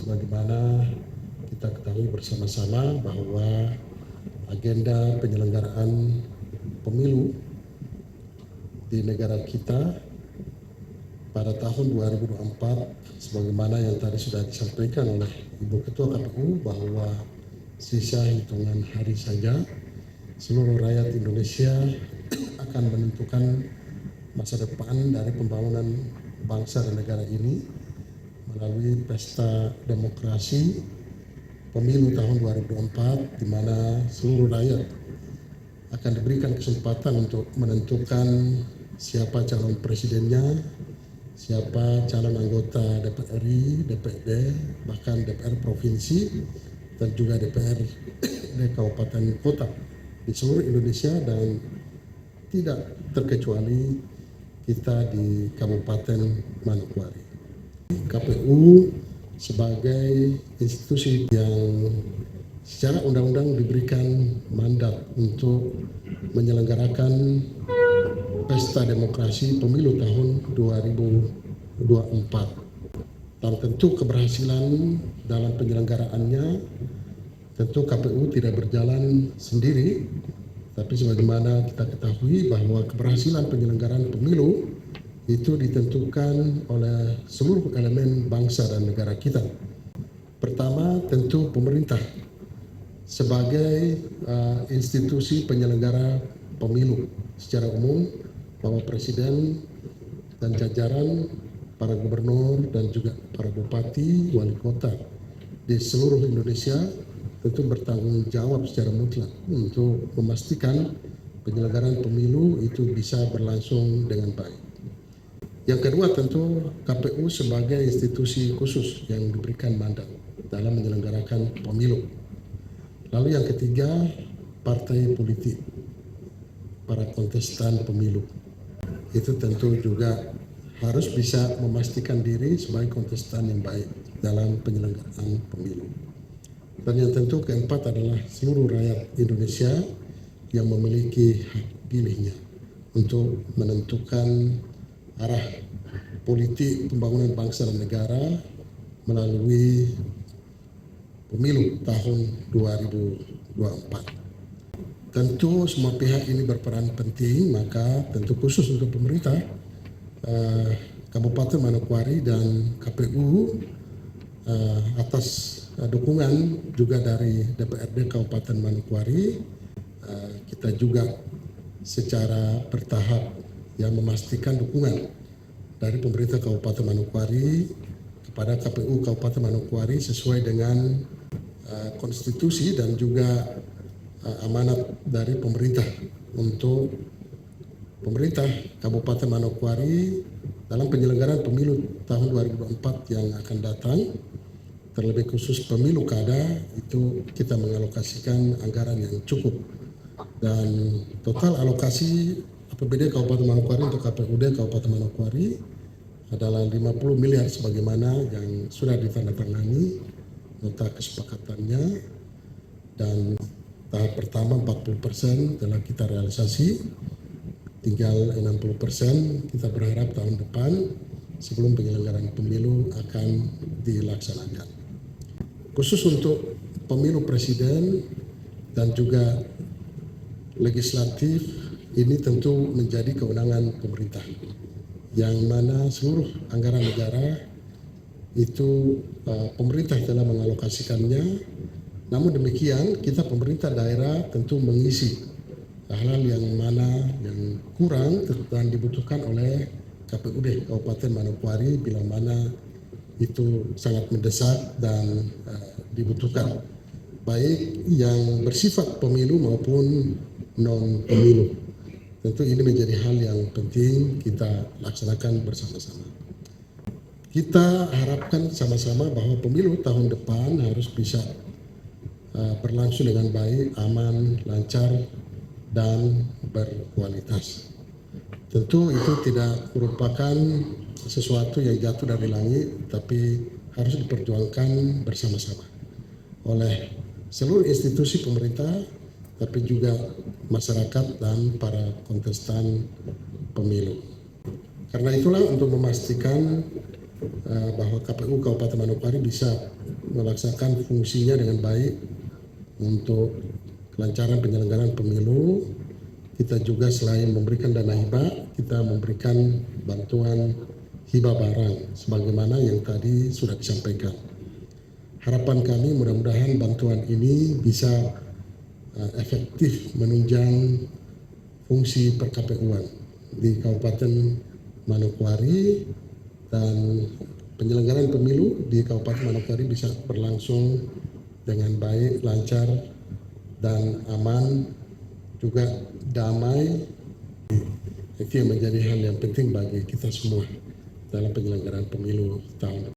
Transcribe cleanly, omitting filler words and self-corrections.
sebagaimana kita ketahui bersama-sama bahwa agenda penyelenggaraan pemilu di negara kita pada tahun 2024 sebagaimana yang tadi sudah disampaikan oleh Ibu Ketua KPU bahwa sisa hitungan hari saja seluruh rakyat Indonesia akan menentukan masa depan dari pembangunan bangsa dan negara ini melalui pesta demokrasi pemilu tahun 2024 di mana seluruh rakyat akan diberikan kesempatan untuk menentukan siapa calon presidennya, siapa calon anggota DPR RI, DPRD, bahkan DPR provinsi dan juga DPR kabupaten kota di seluruh Indonesia dan tidak terkecuali kita di Kabupaten Manokwari. KPU sebagai institusi yang secara undang-undang diberikan mandat untuk menyelenggarakan pesta demokrasi pemilu tahun 2024. Dan tentu keberhasilan dalam penyelenggaraannya tentu KPU tidak berjalan sendiri, tapi sebagaimana kita ketahui bahwa keberhasilan penyelenggaraan pemilu itu ditentukan oleh seluruh elemen bangsa dan negara kita. Pertama, tentu pemerintah sebagai institusi penyelenggara pemilu secara umum, Bapak Presiden dan jajaran, para gubernur dan juga para bupati, wali kota di seluruh Indonesia tentu bertanggung jawab secara mutlak untuk memastikan penyelenggaraan pemilu itu bisa berlangsung dengan baik. Yang kedua tentu KPU sebagai institusi khusus yang diberikan mandat dalam menyelenggarakan pemilu. Lalu yang ketiga, partai politik, para kontestan pemilu. Itu tentu juga harus bisa memastikan diri sebagai kontestan yang baik dalam penyelenggaraan pemilu. Dan yang tentu keempat adalah seluruh rakyat Indonesia yang memiliki hak pilihnya untuk menentukan arah politik pembangunan bangsa dan negara melalui pemilu tahun 2024. Tentu semua pihak ini berperan penting, maka tentu khusus untuk pemerintah Kabupaten Manokwari dan KPU atas dukungan juga dari DPRD Kabupaten Manokwari, kita juga secara bertahap yang memastikan dukungan dari pemerintah Kabupaten Manokwari kepada KPU Kabupaten Manokwari sesuai dengan konstitusi dan juga amanat dari pemerintah untuk pemerintah Kabupaten Manokwari dalam penyelenggaraan pemilu tahun 2024 yang akan datang, terlebih khusus pemilu kada, itu kita mengalokasikan anggaran yang cukup dan total alokasi APBD Kabupaten Manokwari untuk KPUD Kabupaten Manokwari adalah 50 miliar sebagaimana yang sudah ditandatangani nota kesepakatannya, dan tahap pertama 40% telah kita realisasi, tinggal 60% kita berharap tahun depan sebelum penyelenggaraan pemilu akan dilaksanakan. Khusus untuk pemilu presiden dan juga legislatif, ini tentu menjadi kewenangan pemerintah, yang mana seluruh anggaran negara itu pemerintah telah mengalokasikannya. Namun demikian kita pemerintah daerah tentu mengisi hal-hal yang mana yang kurang dan dibutuhkan oleh KPUD Kabupaten Manokwari bila mana itu sangat mendesak dan dibutuhkan, baik yang bersifat pemilu maupun non pemilu. Tentu ini menjadi hal yang penting kita laksanakan bersama-sama. Kita harapkan sama-sama bahwa pemilu tahun depan harus bisa berlangsung dengan baik, aman, lancar, dan berkualitas. Tentu itu tidak merupakan sesuatu yang jatuh dari langit, tapi harus diperjuangkan bersama-sama oleh seluruh institusi pemerintah, tapi juga masyarakat dan para kontestan pemilu. Karena itulah untuk memastikan bahwa KPU Kabupaten Manokwari bisa melaksanakan fungsinya dengan baik untuk kelancaran penyelenggaraan pemilu. Kita juga selain memberikan dana hibah, kita memberikan bantuan hibah barang sebagaimana yang tadi sudah disampaikan. Harapan kami mudah-mudahan bantuan ini bisa efektif menunjang fungsi per-KPU-an di Kabupaten Manokwari, dan penyelenggaraan pemilu di Kabupaten Manokwari bisa berlangsung dengan baik, lancar, dan aman, juga damai. Itu yang menjadi hal yang penting bagi kita semua dalam penyelenggaraan pemilu tahun depan.